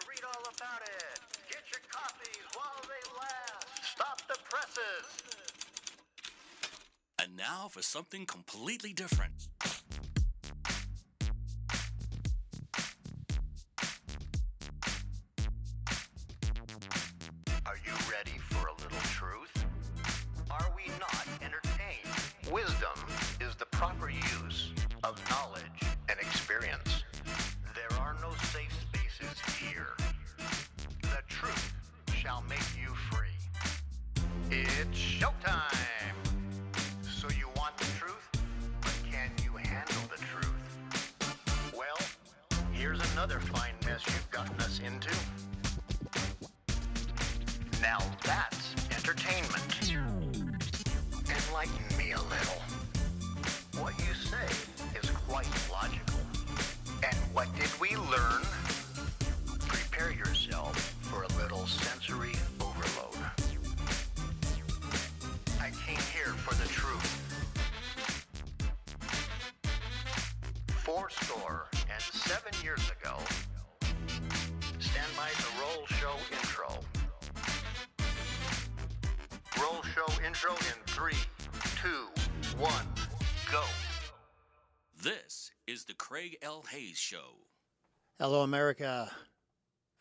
Read all about it. Get your copies while they last. Stop the presses. And now for something completely different. Are you ready for a little truth? Are we not entertained? Wisdom is the proper use of knowledge and experience. There are no safe spaces here. The truth shall make you free. It's showtime! So you want the truth, but can you handle the truth? Well, here's another fine mess you've gotten us into. Now that's entertainment. Enlighten me a little. What you say is quite logical. And what did we learn? Prepare yourself for a little sensory overload. I came here for the truth. 47 years ago, stand by the roll show intro. Roll show intro in 3, 2, 1, go. This is the Craig L. Hayes Show. Hello, America.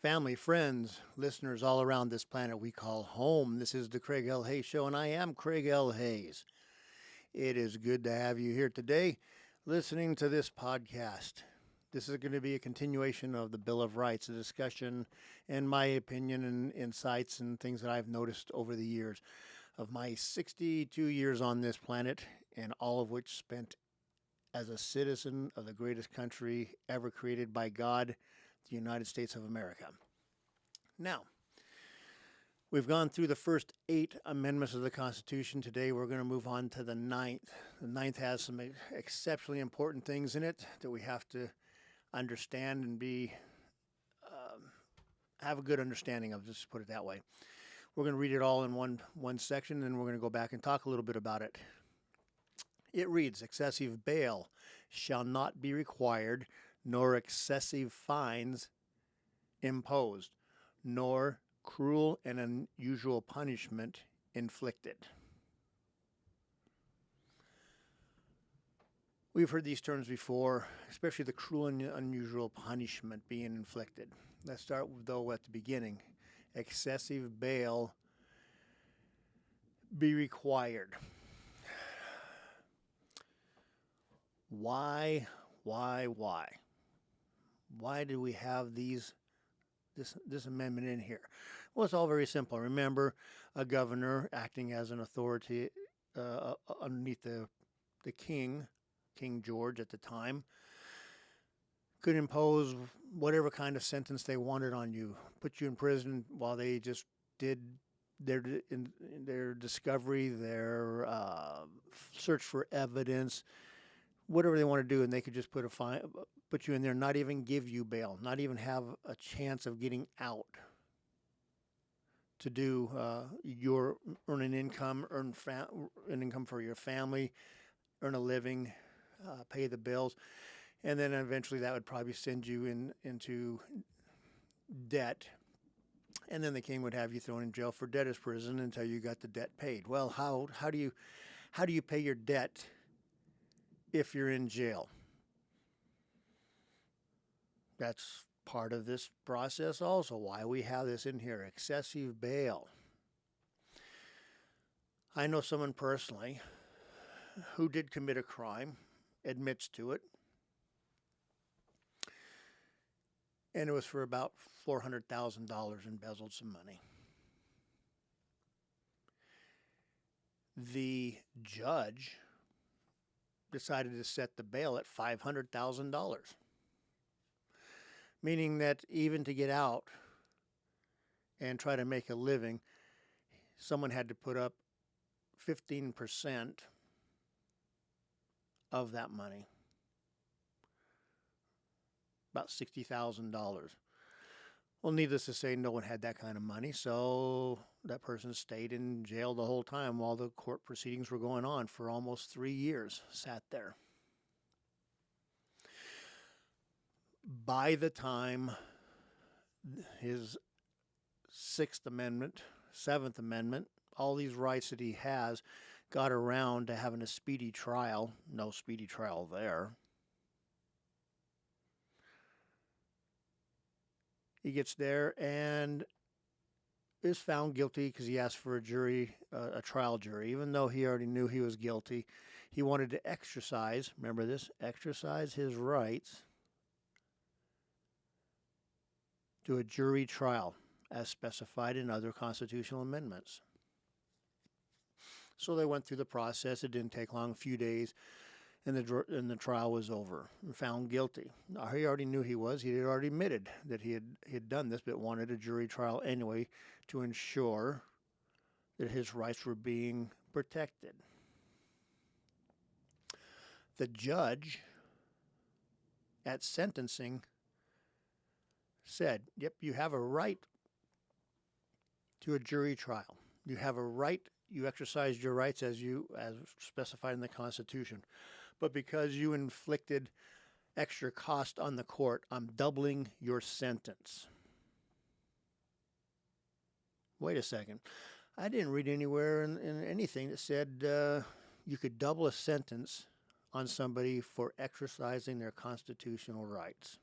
Family, friends, listeners all around this planet we call home. This is the Craig L. Hayes Show, and I am Craig L. Hayes. It is good to have you here today listening to this podcast. This is going to be a continuation of the Bill of Rights, a discussion and my opinion and insights and things that I've noticed over the years of my 62 years on this planet, and all of which spent as a citizen of the greatest country ever created by God, the United States of America. Now, we've gone through the first 8 amendments of the Constitution. Today we're going to move on to the 9th. The 9th has some exceptionally important things in it that we have to understand and have a good understanding of, just put it that way. We're going to read it all in one section, and then we're going to go back and talk a little bit about it. It reads, excessive bail shall not be required, nor excessive fines imposed, nor cruel and unusual punishment inflicted. We've heard these terms before, especially the cruel and unusual punishment being inflicted. Let's start, though, at the beginning. Excessive bail be required. Why? Why do we have this amendment in here? Well, it's all very simple. Remember, a governor acting as an authority underneath the king, King George at the time, could impose whatever kind of sentence they wanted on you, put you in prison while they just did their discovery, their search for evidence, whatever they want to do, and they could just put you in there, not even give you bail, not even have a chance of getting out to do earn an income, earn an income for your family, earn a living, pay the bills, and then eventually that would probably send you into debt, and then the king would have you thrown in jail for debtor's prison until you got the debt paid. Well, how do you pay your debt if you're in jail? That's part of this process also, why we have this in here, excessive bail. I know someone personally who did commit a crime, admits to it, and it was for about $400,000, embezzled some money. The judge decided to set the bail at $500,000, meaning that even to get out and try to make a living, someone had to put up 15% of that money, about $60,000. Well, needless to say, no one had that kind of money, so that person stayed in jail the whole time while the court proceedings were going on for almost 3 years, sat there. By the time his Sixth Amendment, Seventh Amendment, all these rights that he has, got around to having a speedy trial. No speedy trial there. He gets there and is found guilty because he asked for a trial jury, even though he already knew he was guilty. He wanted to exercise, remember this, exercise his rights to a jury trial as specified in other constitutional amendments. So they went through the process. It didn't take long, a few days, and the trial was over and found guilty. Now, he already knew he was. He had already admitted that he had done this, but wanted a jury trial anyway to ensure that his rights were being protected. The judge at sentencing said, yep, you have a right to a jury trial. You have a right, you exercised your rights as specified in the Constitution. But because you inflicted extra cost on the court, I'm doubling your sentence. Wait a second. I didn't read anywhere in anything that said you could double a sentence on somebody for exercising their constitutional rights.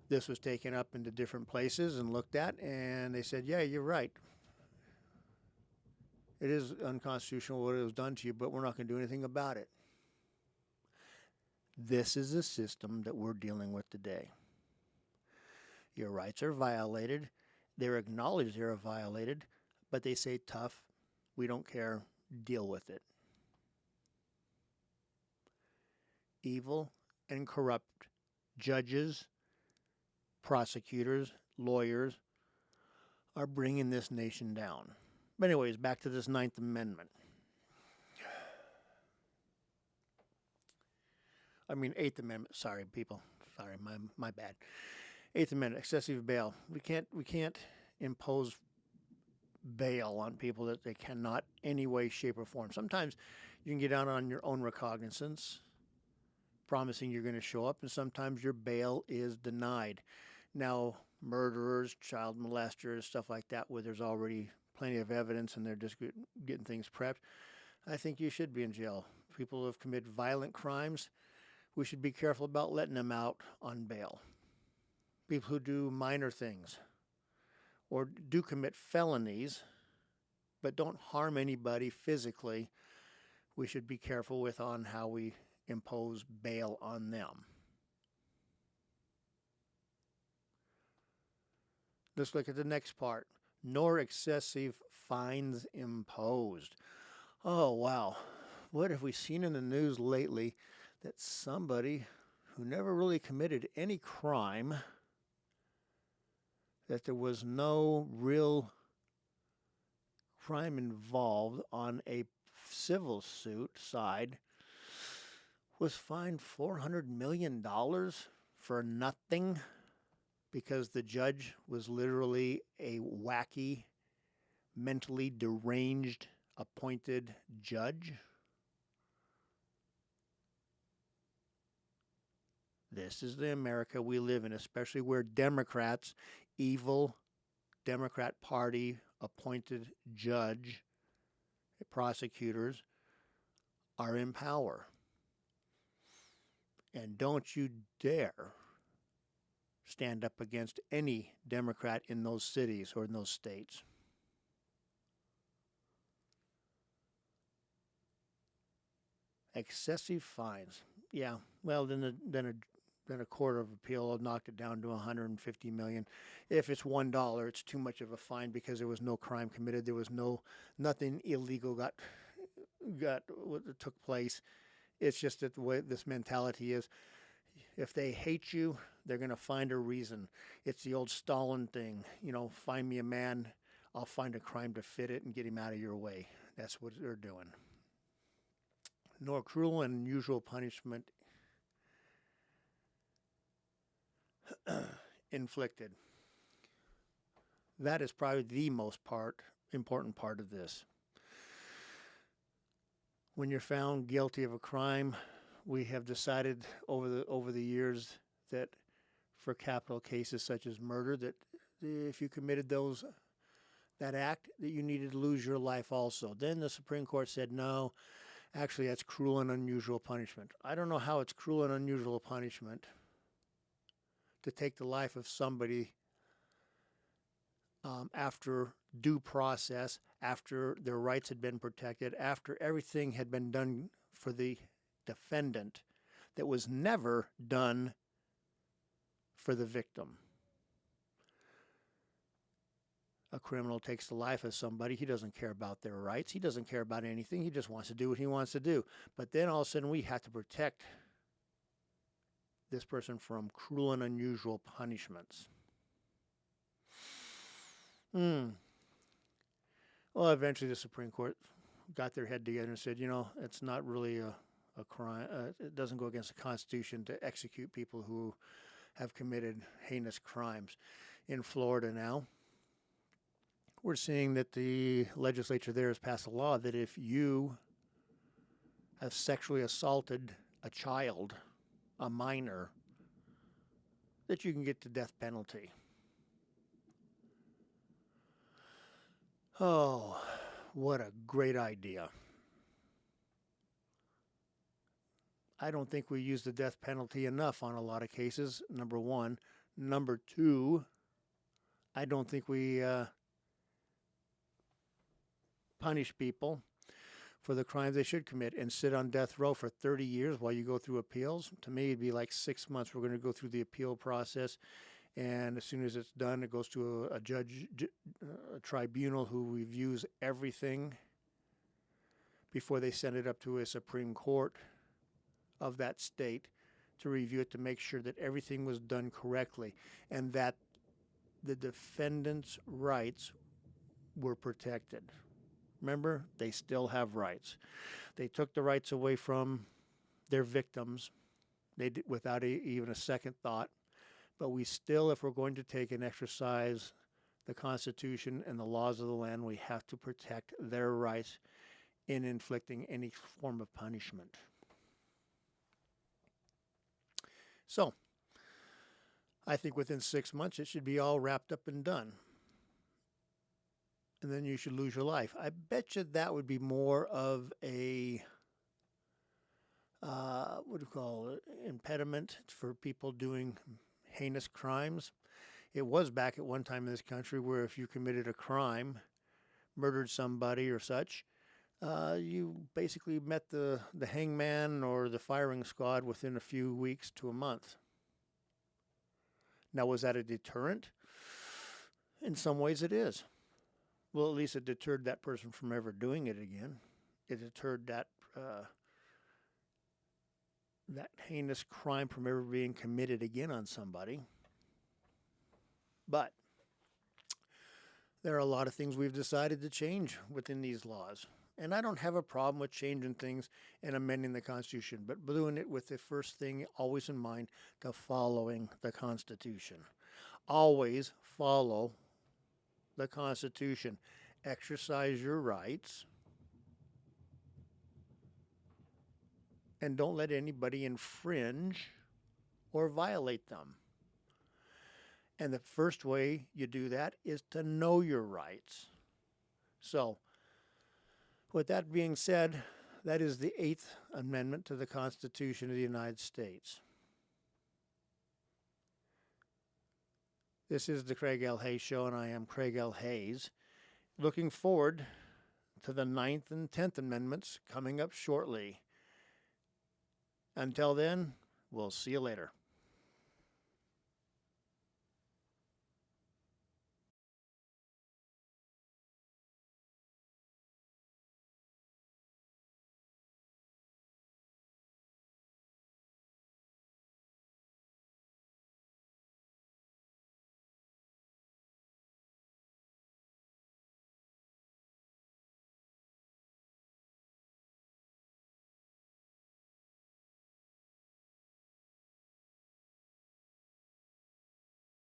This was taken up into different places and looked at, and they said, yeah, you're right. It is unconstitutional what it was done to you, but we're not going to do anything about it. This is the system that we're dealing with today. Your rights are violated. They're acknowledged they're violated, but they say, tough, we don't care, deal with it. Evil and corrupt judges, prosecutors, lawyers are bringing this nation down. But anyways, back to this Ninth Amendment. I mean, Eighth Amendment. Sorry, people. Sorry, my bad. Eighth Amendment, excessive bail. We can't impose bail on people that they cannot any way, shape, or form. Sometimes you can get out on your own recognizance, promising you're going to show up, and sometimes your bail is denied. Now, murderers, child molesters, stuff like that, where there's already plenty of evidence and they're just getting things prepped, I think you should be in jail. People who have committed violent crimes, we should be careful about letting them out on bail. People who do minor things or do commit felonies but don't harm anybody physically, we should be careful with on how we impose bail on them. Let's look at the next part. Nor excessive fines imposed. Oh, wow. What have we seen in the news lately that somebody who never really committed any crime, that there was no real crime involved on a civil suit side, was fined $400 million for nothing because the judge was literally a wacky, mentally deranged, appointed judge? This is the America we live in, especially where Democrats, evil Democrat Party appointed judge, prosecutors, are in power. And don't you dare stand up against any Democrat in those cities or in those states. Excessive fines. Yeah, well, then a court of appeal knocked it down to $150 million. If it's $1, it's too much of a fine because there was no crime committed. There was nothing illegal took place. It's just that the way this mentality is, if they hate you, they're going to find a reason. It's the old Stalin thing, find me a man, I'll find a crime to fit it and get him out of your way. That's what they're doing. Nor cruel and unusual punishment inflicted. That is probably the most important part of this. When you're found guilty of a crime, we have decided over the years that for capital cases such as murder, that if you committed that act, that you needed to lose your life also. Then the Supreme Court said, no, actually that's cruel and unusual punishment. I don't know how it's cruel and unusual punishment to take the life of somebody after due process, after their rights had been protected, after everything had been done for the defendant that was never done for the victim. A criminal takes the life of somebody. He doesn't care about their rights. He doesn't care about anything. He just wants to do what he wants to do. But then all of a sudden we have to protect this person from cruel and unusual punishments. Well, eventually the Supreme Court got their head together and said, it's not really a crime. It doesn't go against the Constitution to execute people who have committed heinous crimes. In Florida now, we're seeing that the legislature there has passed a law that if you have sexually assaulted a child, a minor, that you can get the death penalty. Oh, what a great idea. I don't think we use the death penalty enough on a lot of cases, number one. Number two, I don't think we punish people for the crimes they should commit and sit on death row for 30 years while you go through appeals. To me, it'd be like 6 months. We're going to go through the appeal process, and as soon as it's done, it goes to a judge, a tribunal who reviews everything before they send it up to a Supreme Court of that state to review it, to make sure that everything was done correctly and that the defendant's rights were protected. Remember, they still have rights. They took the rights away from their victims without even a second thought. But we still, if we're going to take and exercise the Constitution and the laws of the land, we have to protect their rights in inflicting any form of punishment. So, I think within 6 months it should be all wrapped up and done. And then you should lose your life. I bet you that would be more of a, impediment for people doing heinous crimes. It was back at one time in this country where if you committed a crime, murdered somebody or such, you basically met the hangman or the firing squad within a few weeks to a month. Now, was that a deterrent? In some ways it is. Well, at least it deterred that person from ever doing it again. It deterred that heinous crime from ever being committed again on somebody. But there are a lot of things we've decided to change within these laws. And I don't have a problem with changing things and amending the Constitution, but doing it with the first thing always in mind, to following the Constitution. Always follow the Constitution. Exercise your rights. And don't let anybody infringe or violate them. And the first way you do that is to know your rights. So, with that being said, that is the 8th Amendment to the Constitution of the United States. This is the Craig L. Hayes Show, and I am Craig L. Hayes. Looking forward to the 9th and 10th Amendments coming up shortly. Until then, we'll see you later.